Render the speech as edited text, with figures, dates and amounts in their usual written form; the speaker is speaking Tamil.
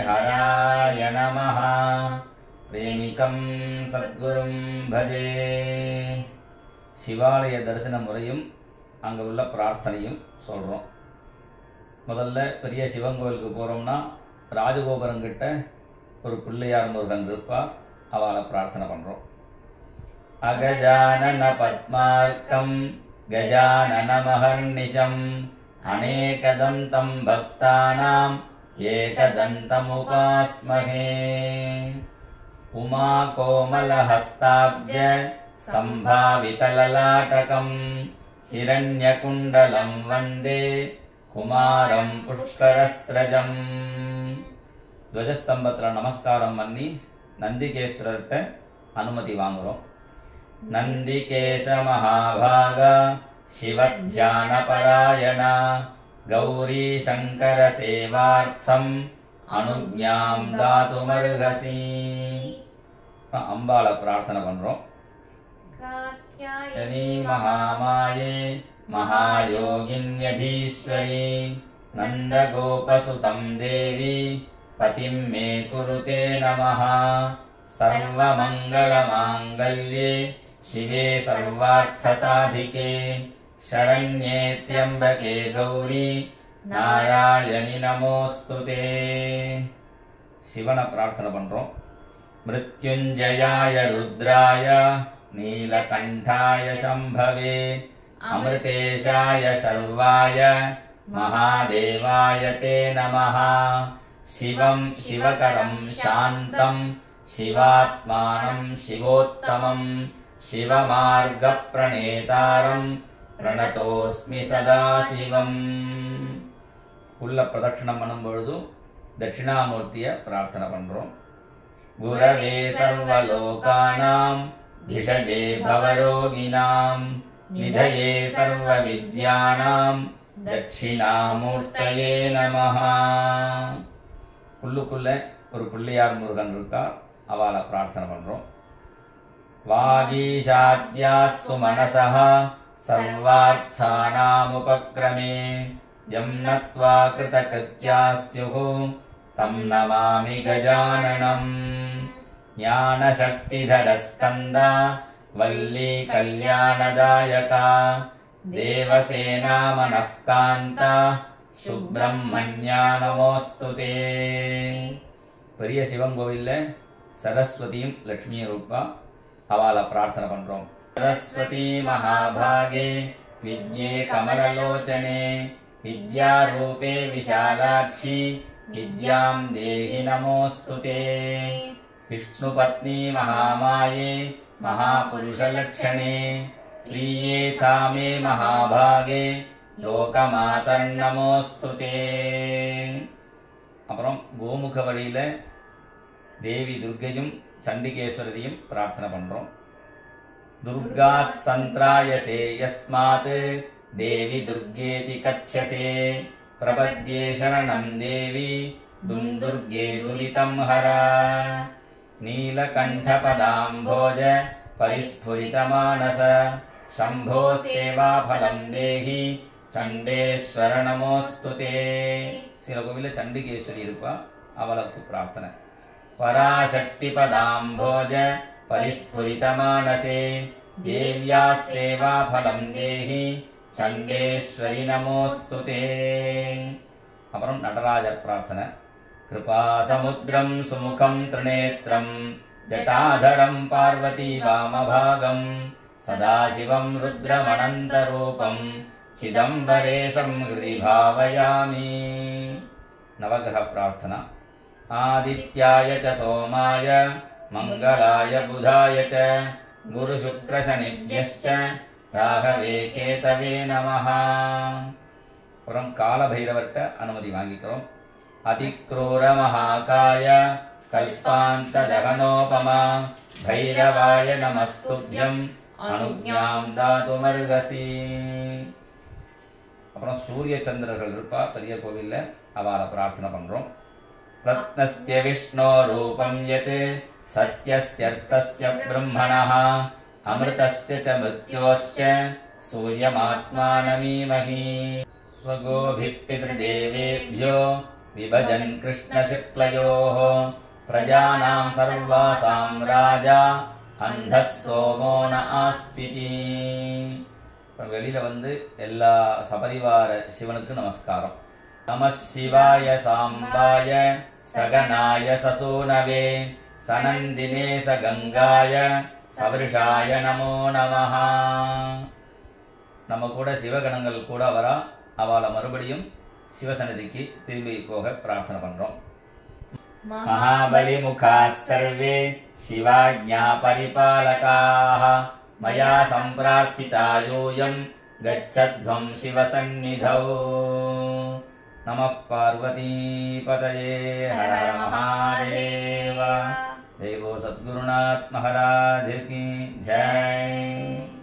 हराय नमः प्रेमिकं सद्गुरुं भजे சிவாலய தரிசன முறையும் அங்கே உள்ள பிரார்த்தனையும் சொல்கிறோம். முதல்ல பெரிய சிவன் கோவிலுக்கு போகிறோம்னா ராஜகோபுரங்கிட்ட ஒரு பிள்ளையார் முருகன் இருப்பா, அவளை பிரார்த்தனை பண்ணுறோம். அகஜானன பத்மார்க்கம் கஜானன மஹர்நிஷம் அநேகதந்தம் பக்தானாம் ஏகதந்தமுபாஸ்மஹே உமா கோமலஹஸ்தாப்ஜ சம்பாவிதலலாட்டகம் ஹிரண்யகுண்டலம் வந்தே குமாரம் புஷ்கரஸ்ரஜம். துவஜஸ்தம்பத்தில் நமஸ்காரம் பண்ணி நந்திகேஸ்வரர்கிட்ட அனுமதி வாங்குறோம். நந்திகேஷ மகாபாக சிவத்யானபராயணா கௌரி சங்கர சேவார்த்தம் அனுஜ்ஞாம் தாதுமர்ஹசி. அம்பாளை பிரார்த்தனை பண்றோம். காத்யாயனி மகாமாயே மகாயோகின்யதீஸ்வரி நந்தகோபசுதம் தேவி பதிம் மே குருதே நமः. சர்வமங்களமாங்கல்யே शिवे सर्वार्थसाधिके शरण्ये त्र्यम्बके गौरी नारायणि नमोस्तुते. சிவனை பிரார்த்தனை பண்றோம். மிருத்யுஞ்சயாய ருத்ராய நீலகண்டாய சம்பவே அமிர்தேஷாய சர்வாய மகாதேவாய தே நமः. சிவம் சிவகரம் சாந்தம் சிவாத்மானம் சிவோத்தமம் சிவமார்க பிரணேதாரம் பிரணதோஸ்மி சதாசிவம். உள்ள பிரதட்சணம் பண்ணும் பொழுது தட்சிணாமூர்த்திய பிரார்த்தனை பண்றோம். குரவே சர்வலோகானாம் விஷஜே பவரோகிணாம் நிதயே சர்வ வித்யானாம் தட்சிணாமூர்த்தயே நமः. உள்ளுக்குள்ள ஒரு பிள்ளையார் முருகன் இருக்கா, அவளை பிரார்த்தனை பண்றோம். வாகீஷாத்யாஸ்து மனசஹ சர்வார்த்தானாமுபக்ரமே யம் நத்வா கிருதகிருத்யாஸ்யுः தம் நமாமி கஜானனம். ஞானசக்திதரஸ்கந்தா வல்லி கல்யாணதாயகா தேவசேனா மனःகாந்தா சுப்ரமண்யா நமோஸ்துதே. பெரிய சிவன் கோவில்ல சரஸ்வதியும் லட்சுமியும் இருப்பா, அவளை பிரார்த்தனை பண்றோம். சரஸ்வதி மகாபாகே வித்யே கமலலோச்சனே வித்யாரூபே விஷாலாட்சி வித்யாம் தேஹி நமோஸ்துதே. விஷ்ணுபத்னி மகாமாயே மகாபுருஷலட்சணே பிரியே தாமே மகாபாகே லோகமாதர் நமோஸ்துதே. அப்புறம் கோமுக வழியில தேவி துர்க்கையும் சண்டிகேஸ்வரரையும் பிரார்த்தனை பண்றோம். துர்காத் சந்திராயசே யஸ்மாத் தேவி துர்கேதி கத்யசே பிரபத்யே சரணம் தேவி துர்கே துரிதம் ஹர. நீலகண்டபதாம்போஜ பரிஸ்ஃபுரிதமானச சம்போ சேவாபலம் தேஹி சண்டேஸ்வர நமோஸ்துதே. சில கோவில சண்டிகேஸ்வரி இருப்பா, அவளுக்கு பிரார்த்தனை. பராசக்தி பதாம்போஜ பரிஸ்ஃபுரிதமானசே தேவ்யா சேவாபலம் தேஹி சண்டேஸ்வரி நமோஸ்துதே. அப்புறம் நடராஜர் பிரார்த்தனை. கிருபாசமுத்ரம் சுமுகம் திரிநேத்ரம் ஜட்டாதரம் பார்வதி வாமபாகம் சதாசிவம் ருத்ரமனந்தரூபம் சிதம்பரேஷம் ஹிருதி பாவயாமி. நவகிரக பிரார்த்தனா. ஆதித்யாய ச சோமாய மங்களாய புதாய ச குரு சுக்ர சனிப்யஸ்ச ராகவே கேதவே நமः. அப்புறம் காலபைரவர்கிட்ட அனுமதி வாங்கிக்கிறோம். அதிக்ரூர மகாகாய கல்பாந்த தகனோபமா பைரவாய நமஸ்துப்யம் அனுஜ்ஞாம் தாதுமர்ஹசி. அப்புறம் சூரிய சந்திரர்கள் இருப்பா பெரிய கோவில்ல, அவளை பிரார்த்தனை பண்றோம். ரத்னஸ்ய விஷ்ணோ ரூபம் யத் சத்யஸ்யர்த்தஸ்ய பிரம்மணः அமிர்தஸ்ய ச மிருத்யோஸ்ய சூரியமாத்மானமீமஹி. ஸ்வகோபிः பித்ருதேவேभ्यो विभजन् कृष्णशुक्लयोः प्रजानां सर्वासां राजा अन्धः सोमो न आस्तिति. வெளியில வந்து எல்லா சபரிவார சிவனுக்கு நமஸ்காரம். நம சிவாய சாம்பாய சகனாய சசூனவே சனந்தினே சகங்காய சவருஷாய நமோ நமஹ. நம்ம கூட சிவகணங்கள் கூட வரா, அவளை மறுபடியும் சிவசன்னதிக்கு திரும்பி போக பிரார்த்தனை பண்றோம். மகாபலி முகாः सर्वे शिवाज्ञा परिपालकाः मया सम्प्रार्थिता यूयं गच्छध्वं शिवसन्निधौ. नमः पार्वतीपतये हर हर महादेव. जय बोल सद्गुरुनाथ महाराज की जय.